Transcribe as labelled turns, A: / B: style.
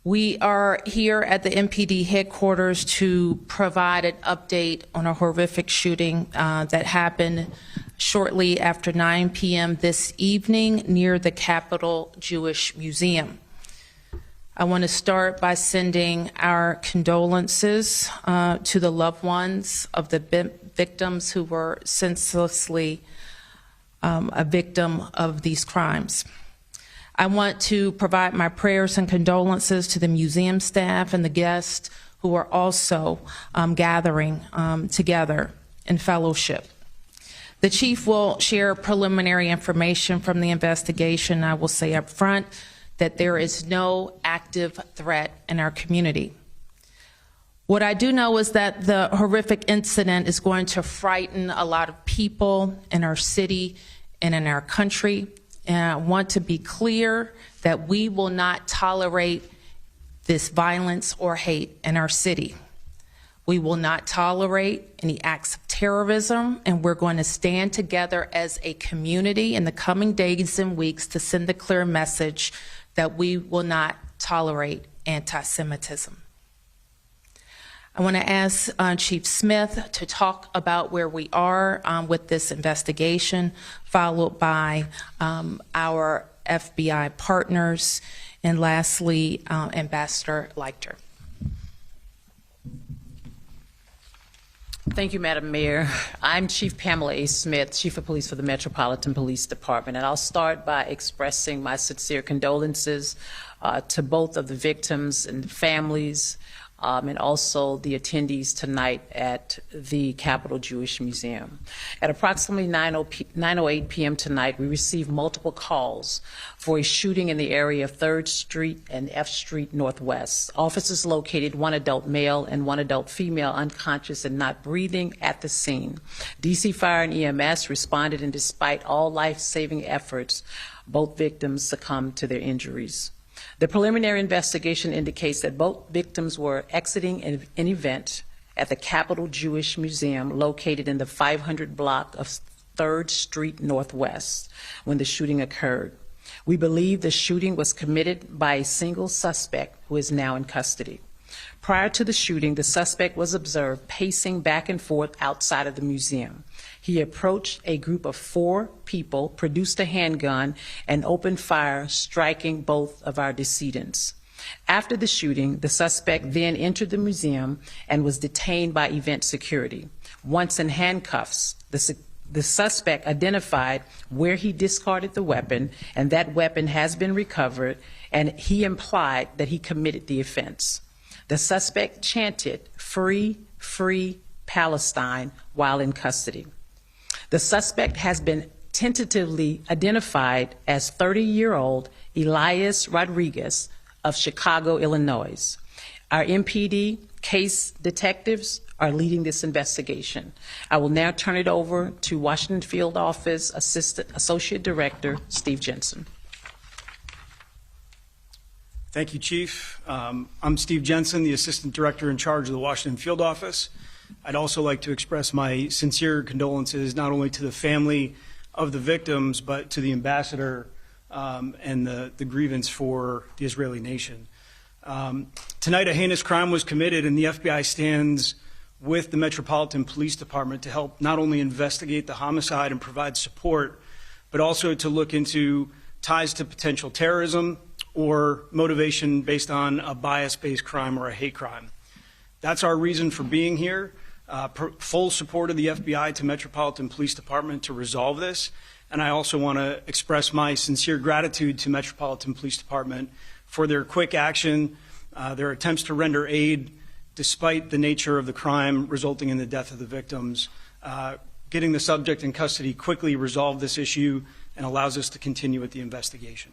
A: We are here at the MPD headquarters to provide an update on a horrific shooting that happened shortly after 9 p.m. this evening near the Capitol Jewish Museum. I want to start by sending our condolences to the loved ones of the victims who were senselessly a victim of these crimes. I want to provide my prayers and condolences to the museum staff and the guests who are also gathering together in fellowship. The chief will share preliminary information from the investigation. I will say up front that there is no active threat in our community. What I do know is that the horrific incident is going to frighten a lot of people in our city and in our country. And I want to be clear that we will not tolerate this violence or hate in our city. We will not tolerate any acts of terrorism, and we're going to stand together as a community in the coming days and weeks to send the clear message that we will not tolerate anti-Semitism. I want to ask Chief Smith to talk about where we are with this investigation, followed by our FBI partners, and lastly, Ambassador Leichter.
B: Thank you, Madam Mayor. I'm Chief Pamela A. Smith, Chief of Police for the Metropolitan Police Department, and I'll start by expressing my sincere condolences to both of the victims and families, and also the attendees tonight at the Capitol Jewish Museum. At approximately 9:08 p.m. tonight, we received multiple calls for a shooting in the area of 3rd Street and F Street Northwest. Officers located one adult male and one adult female unconscious and not breathing at the scene. DC Fire and EMS responded, and despite all life-saving efforts, both victims succumbed to their injuries. The preliminary investigation indicates that both victims were exiting an event at the Capitol Jewish Museum located in the 500 block of 3rd Street Northwest when the shooting occurred. We believe the shooting was committed by a single suspect who is now in custody. Prior to the shooting, the suspect was observed pacing back and forth outside of the museum. He approached a group of 4 people, produced a handgun, and opened fire, striking both of our decedents. After the shooting, the suspect then entered the museum and was detained by event security. Once in handcuffs, the suspect identified where he discarded the weapon, and that weapon has been recovered, and he implied that he committed the offense. The suspect chanted, "Free, free Palestine," while in custody. The suspect has been tentatively identified as 30-year-old Elias Rodriguez of Chicago, Illinois. Our MPD case detectives are leading this investigation. I will now turn it over to Washington Field Office Associate Director Steve Jensen.
C: Thank you, Chief. I'm Steve Jensen, the Assistant Director in charge of the Washington Field Office. I'd also like to express my sincere condolences not only to the family of the victims, but to the ambassador and the grievance for the Israeli nation. Tonight, a heinous crime was committed, and the FBI stands with the Metropolitan Police Department to help not only investigate the homicide and provide support, but also to look into ties to potential terrorism or motivation based on a bias-based crime or a hate crime. That's our reason for being here. Full support of the FBI to Metropolitan Police Department to resolve this. And I also want to express my sincere gratitude to Metropolitan Police Department for their quick action, their attempts to render aid despite the nature of the crime resulting in the death of the victims. Getting the subject in custody quickly resolved this issue and allows us to continue with the investigation.